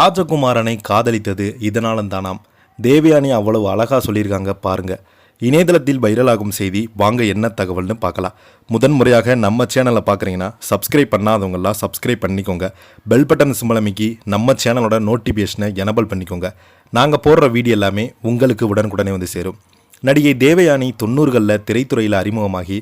ராஜகுமாரனை காதலித்தது இதனாலும் தானாம். தேவயானி அவ்வளவு அழகா சொல்லியிருக்காங்க பாருங்க. இணையதளத்தில் வைரலாகும் செய்தி, வாங்க என்ன தகவல்னு பார்க்கலாம். முதன்முறையாக நம்ம சேனலை பார்க்குறீங்கன்னா சப்ஸ்கிரைப் பண்ணாதவங்களாம் சப்ஸ்கிரைப் பண்ணிக்கோங்க. பெல் பட்டன் சிம்பல் அமைக்கி நம்ம சேனலோட நோட்டிஃபிகேஷனை எனபிள் பண்ணிக்கோங்க. நாங்கள் போடுற வீடியோ எல்லாமே உங்களுக்கு உடனுக்குடனே வந்து சேரும். நடிகை தேவயானி 90களில் திரைத்துறையில் அறிமுகமாகி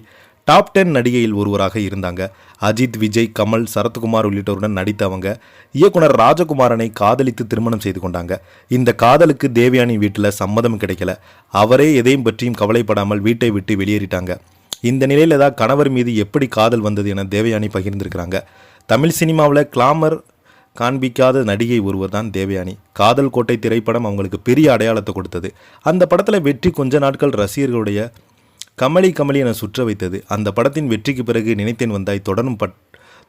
டாப் 10 நடிகையில் ஒருவராக இருந்தாங்க. அஜித், விஜய், கமல், சரத்குமார் உள்ளிட்டோருடன் நடித்தவங்க இயக்குனர் ராஜகுமாரனை காதலித்து திருமணம் செய்து கொண்டாங்க. இந்த காதலுக்கு தேவயானி வீட்டில் சம்மதம் கிடைக்கல. அவரே எதையும் பற்றியும் கவலைப்படாமல் வீட்டை விட்டு வெளியேறிட்டாங்க. இந்த நிலையில் தான் கணவர் மீது எப்படி காதல் வந்தது என தேவயானி பகிர்ந்திருக்கிறாங்க. தமிழ் சினிமாவில் கிளாமர் காண்பிக்காத நடிகை ஒருவர் தான் தேவயானி. காதல் கோட்டை திரைப்படம் அவங்களுக்கு பெரிய அடையாளத்தை கொடுத்தது. அந்த படத்தில் வெற்றி கொஞ்ச நாட்கள் ரசிகர்களுடைய கமலி என சுற்ற வைத்தது. அந்த படத்தின் வெற்றிக்கு பிறகு நினைத்தேன் வந்தாய்,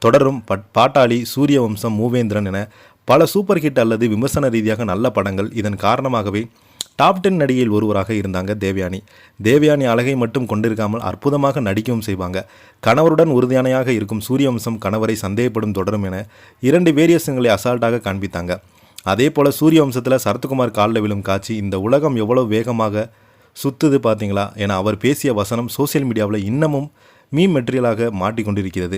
தொடரும் பாட்டாளி, சூரிய வம்சம், மூவேந்திரன் என பல சூப்பர் ஹிட் அல்லது விமர்சன ரீதியாக நல்ல படங்கள். இதன் காரணமாகவே டாப் 10 நடிகையில் ஒருவராக இருந்தாங்க தேவயானி. தேவயானி அழகை மட்டும் கொண்டிருக்காமல் அற்புதமாக நடிக்கவும் செய்வாங்க. கணவருடன் உறுதியானையாக இருக்கும் சூரியவம்சம் கணவரை சந்தேகப்படும் தொடரும் என 2 வேரியேஷன்களை அசால்ட்டாக காண்பித்தாங்க. அதே போல் சூரியவம்சத்தில் சரத்குமார் காலில் விழும் காட்சி, இந்த உலகம் எவ்வளோ வேகமாக சுத்துது பார்த்தீங்களா என அவர் பேசிய வசனம் சோசியல் மீடியாவில் இன்னமும் மீம் மெட்டீரியலாக மாட்டிக்கொண்டிருக்கிறது.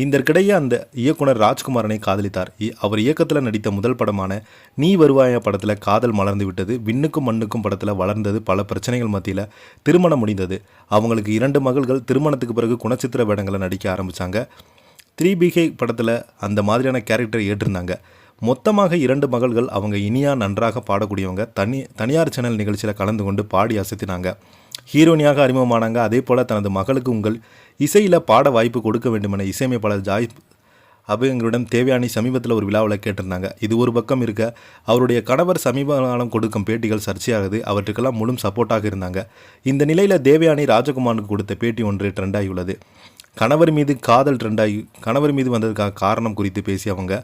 இதற்கிடையே அந்த இயக்குனர் ராஜ்குமாரனை காதலித்தார். அவர் இயக்கத்தில் நடித்த முதல் படமான நீ வருவாயா படத்தில் காதல் மலர்ந்து விட்டது. விண்ணுக்கும் மண்ணுக்கும் படத்தில் வளர்ந்தது. பல பிரச்சனைகள் மத்தியில் திருமணம் முடிந்தது. அவங்களுக்கு 2 மகள்கள். திருமணத்துக்கு பிறகு குணச்சித்திர வேடங்களை நடிக்க ஆரம்பித்தாங்க. 3BK படத்தில் அந்த மாதிரியான கேரக்டரை ஏற்றிருந்தாங்க. மொத்தமாக 2 மகள்கள். அவங்க இனியா நன்றாக பாடக்கூடியவங்க. தனியார் சேனல் நிகழ்ச்சியில் கலந்து கொண்டு பாடி அசத்தினாங்க. ஹீரோனியாக அறிமுகமானாங்க. அதே போல் தனது மகளுக்கு உங்கள் இசையில் பாட வாய்ப்பு கொடுக்க வேண்டுமென இசையமைப்பாளர் ஜாய் அபயங்கரிடம் தேவயானி சமீபத்தில் ஒரு விழாவில் கேட்டிருந்தாங்க. இது ஒரு பக்கம் இருக்க, அவருடைய கணவர் சமீப காலம் கொடுக்கும் பேட்டிகள் சர்ச்சையாகுது. அவற்றுக்கெல்லாம் முழு சப்போர்ட்டாக இருந்தாங்க. இந்த நிலையில் தேவயானி ராஜகுமாருக்கு கொடுத்த பேட்டி ஒன்று ட்ரெண்டாகியுள்ளது. கணவர் மீது வந்ததுக்காக காரணம் குறித்து பேசியவங்க,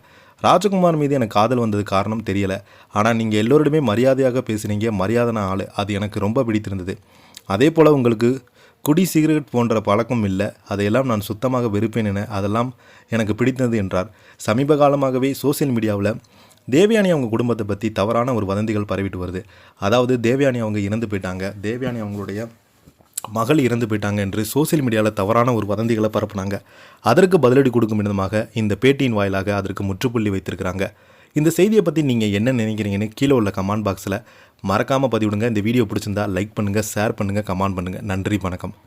ராஜகுமார் மீது எனக்கு காதல் வந்தது காரணம் தெரியலை, ஆனால் நீங்கள் எல்லோருடையுமே மரியாதையாக பேசுனீங்க, மரியாதைன ஆள், அது எனக்கு ரொம்ப பிடித்திருந்தது. அதே போல் உங்களுக்கு குடி, சிகரெட் போன்ற பழக்கம் இல்லை, அதையெல்லாம் நான் சுத்தமாக வெறுப்பேன் என அதெல்லாம் எனக்கு பிடித்தது என்றார். சமீப காலமாகவே சோசியல் மீடியாவில் தேவயானி அவங்க குடும்பத்தை பற்றி தவறான ஒரு வதந்திகள் பரவிட்டு வருது. அதாவது தேவயானி அவங்க இறந்து போயிட்டாங்க, தேவயானி அவங்களுடைய மகள் இறந்து போயிட்டாங்க என்று சோசியல் மீடியாவில் தவறான ஒரு வதந்திகளை பரப்புனாங்க. அதற்கு பதிலடி கொடுக்கும் விதமாக இந்த பேட்டியின் வாயிலாக அதற்கு முற்றுப்புள்ளி வைத்திருக்கிறாங்க. இந்த செய்தியை பற்றி நீங்கள் என்ன நினைக்கிறீங்கன்னு கீழே உள்ள கமெண்ட் பாக்ஸில் மறக்காமல் பதிவிடுங்க. இந்த வீடியோ பிடிச்சிருந்தா லைக் பண்ணுங்கள், ஷேர் பண்ணுங்கள், கமெண்ட் பண்ணுங்கள். நன்றி, வணக்கம்.